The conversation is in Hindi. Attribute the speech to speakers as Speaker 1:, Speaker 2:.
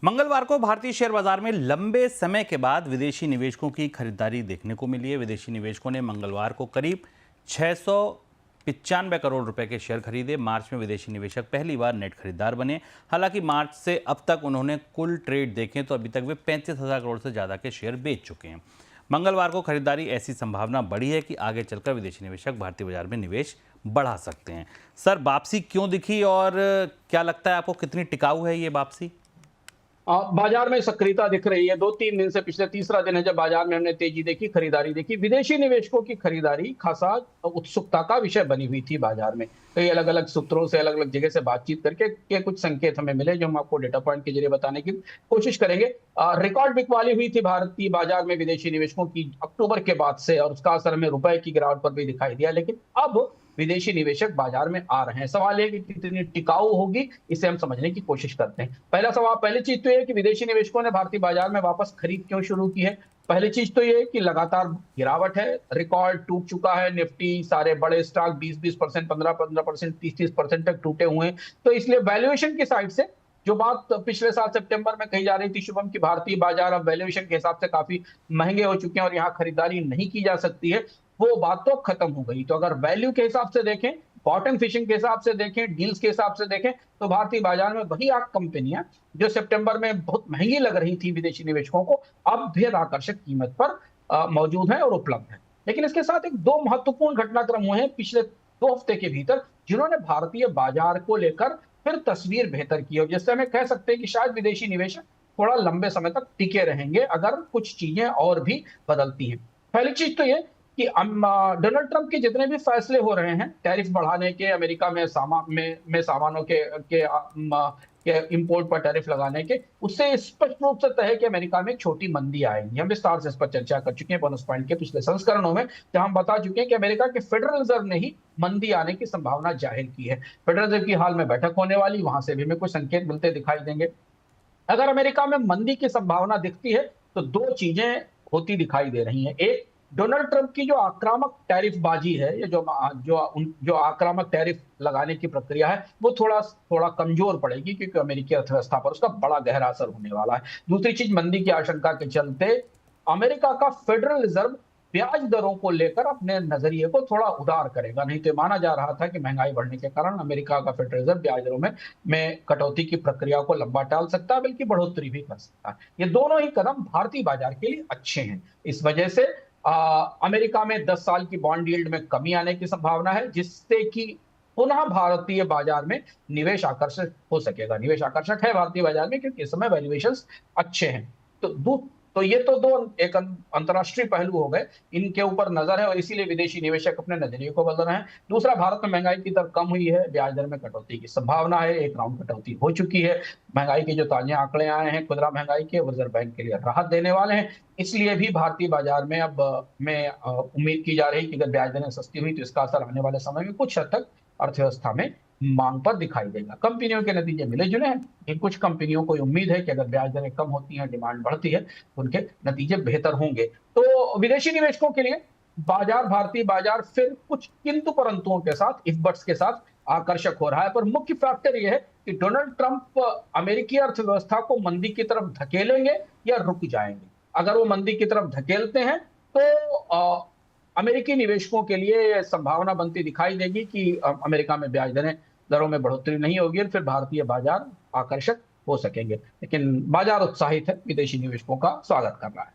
Speaker 1: मंगलवार को भारतीय शेयर बाजार में लंबे समय के बाद विदेशी निवेशकों की खरीदारी देखने को मिली है। विदेशी निवेशकों ने मंगलवार को करीब 695 करोड़ रुपए के शेयर खरीदे। मार्च में विदेशी निवेशक पहली बार नेट खरीदार बने। हालांकि मार्च से अब तक उन्होंने कुल ट्रेड देखें तो अभी तक वे 35,000 करोड़ से ज़्यादा के शेयर बेच चुके हैं। मंगलवार को खरीदारी ऐसी संभावना बढ़ी है कि आगे चलकर विदेशी निवेशक भारतीय बाजार में निवेश बढ़ा सकते हैं। सर, वापसी क्यों दिखी और क्या लगता है आपको, कितनी टिकाऊ है ये वापसी?
Speaker 2: बाजार में सक्रियता दिख रही है। 2-3 दिन से, पिछले तीसरा दिन है जब बाजार में हमने तेजी देखी, खरीदारी देखी। विदेशी निवेशकों की खरीदारी खासा उत्सुकता का विषय बनी हुई थी बाजार में। कई अलग अलग सूत्रों से, अलग अलग जगह से बातचीत करके के कुछ संकेत हमें मिले, जो हम आपको डेटा पॉइंट के जरिए बताने की कोशिश करेंगे। रिकॉर्ड बिकवाली हुई थी भारतीय बाजार में विदेशी निवेशकों की अक्टूबर के बाद से, और उसका असर हमें रुपए की गिरावट पर भी दिखाई दिया। लेकिन अब विदेशी निवेशक बाजार में आ रहे हैं। सवाल है कि कितनी टिकाऊ होगी, इसे हम समझने की कोशिश करते हैं। पहली चीज तो ये है कि विदेशी निवेशकों ने भारतीय बाजार में वापस खरीद क्यों शुरू की है। पहली चीज तो ये है कि लगातार गिरावट है, रिकॉर्ड टूट चुका है। निफ्टी, सारे बड़े स्टॉक 20-20%, 15-15%, 30-30% तक टूटे हुए हैं। तो इसलिए वैल्यूएशन की साइड से जो बात पिछले साल सितंबर में कही जा रही थी शुभम, की भारतीय बाजार अब वैल्यूएशन के हिसाब से काफी महंगे हो चुके हैं और यहाँ खरीदारी नहीं की जा सकती है, वो बात तो खत्म हो गई। तो अगर वैल्यू के हिसाब से देखें, बॉटम फिशिंग के हिसाब से देखें, डील्स के हिसाब से देखें, तो भारतीय बाजार में वही 8 कंपनियां जो सितंबर में बहुत महंगी लग रही थी विदेशी निवेशकों को, अब बेहद आकर्षक कीमत पर मौजूद है और उपलब्ध है। लेकिन इसके साथ एक दो महत्वपूर्ण घटनाक्रम हुए हैं पिछले 2 हफ्ते के भीतर, जिन्होंने भारतीय बाजार को लेकर फिर तस्वीर बेहतर की, और जिससे हमें कह सकते हैं कि शायद विदेशी निवेशक थोड़ा लंबे समय तक टिके रहेंगे अगर कुछ चीजें और भी बदलती हैं। पहली चीज तो ये कि डोनाल्ड ट्रंप के जितने भी फैसले हो रहे हैं टैरिफ बढ़ाने के, अमेरिका में सामानों के इंपोर्ट पर टैरिफ लगाने के, उससे स्पष्ट रूप से तय है कि अमेरिका में एक छोटी मंदी आएगी। हम विस्तार से इस पर चर्चा कर चुके हैं बोनस पॉइंट के पिछले संस्करणों में, जहां हम बता चुके हैं कि अमेरिका के फेडरल रिजर्व ने ही मंदी आने की संभावना जाहिर की है। फेडरल रिजर्व की हाल में बैठक होने वाली, वहां से भी हमें कुछ संकेत मिलते दिखाई देंगे। अगर अमेरिका में मंदी की संभावना दिखती है तो 2 चीजें होती दिखाई दे रही हैं। एक, डोनाल्ड ट्रंप की जो आक्रामक टैरिफ बाजी है, ये जो आक्रामक टैरिफ लगाने की प्रक्रिया है, वो थोड़ा थोड़ा कमजोर पड़ेगी, क्योंकि अमेरिकी अर्थव्यवस्था पर उसका बड़ा गहरा असर होने वाला है। दूसरी चीज, मंदी की आशंका के चलते अमेरिका का फेडरल रिजर्व ब्याज दरों को लेकर अपने नजरिए को थोड़ा उदार करेगा। नहीं तो माना जा रहा था कि महंगाई बढ़ने के कारण अमेरिका का फेडरल रिजर्व ब्याज दरों में कटौती की प्रक्रिया को लंबा टाल सकता है, बल्कि बढ़ोतरी भी कर सकता है। ये दोनों ही कदम भारतीय बाजार के लिए अच्छे हैं। इस वजह से अमेरिका में 10 साल की बॉन्ड यील्ड में कमी आने की संभावना है, जिससे कि पुनः भारतीय बाजार में निवेश आकर्षक हो सकेगा। निवेश आकर्षक है भारतीय बाजार में, क्योंकि इस समय वैल्यूएशंस अच्छे हैं। तो ये तो दो एक अंतर्राष्ट्रीय पहलू हो गए, इनके ऊपर नजर है और इसीलिए विदेशी निवेशक अपने नजरिए को बदल रहे हैं। दूसरा, भारत में महंगाई की दर कम हुई है, ब्याज दर में कटौती की संभावना है, एक राउंड कटौती हो चुकी है। महंगाई के जो ताजे आंकड़े आए हैं खुदरा महंगाई के, रिजर्व बैंक के लिए राहत देने वाले हैं। इसलिए भी भारतीय बाजार में अब में उम्मीद की जा रही है कि अगर ब्याज दरें सस्ती हुई तो इसका असर आने वाले समय में कुछ हद तक अर्थव्यवस्था में मांग पर दिखाई देगा। कंपनियों के नतीजे मिले जुले हैं, लेकिन कुछ कंपनियों को उम्मीद है कि अगर ब्याज दरें कम होती हैं, डिमांड बढ़ती है, तो उनके नतीजे बेहतर होंगे। तो विदेशी निवेशकों के लिए भारतीय बाजार फिर कुछ किंतु परंतुओं के साथ, इफ बट्स के साथ आकर्षक हो रहा है। पर मुख्य फैक्टर यह है कि डोनाल्ड ट्रंप अमेरिकी अर्थव्यवस्था को मंदी की तरफ धकेलेंगे या रुक जाएंगे। अगर वो मंदी की तरफ धकेलते हैं तो अमेरिकी निवेशकों के लिए संभावना बनती दिखाई देगी कि अमेरिका में ब्याज दरों में बढ़ोतरी नहीं होगी और फिर भारतीय बाजार आकर्षक हो सकेंगे। लेकिन बाजार उत्साहित है, विदेशी निवेशकों का स्वागत कर रहा है।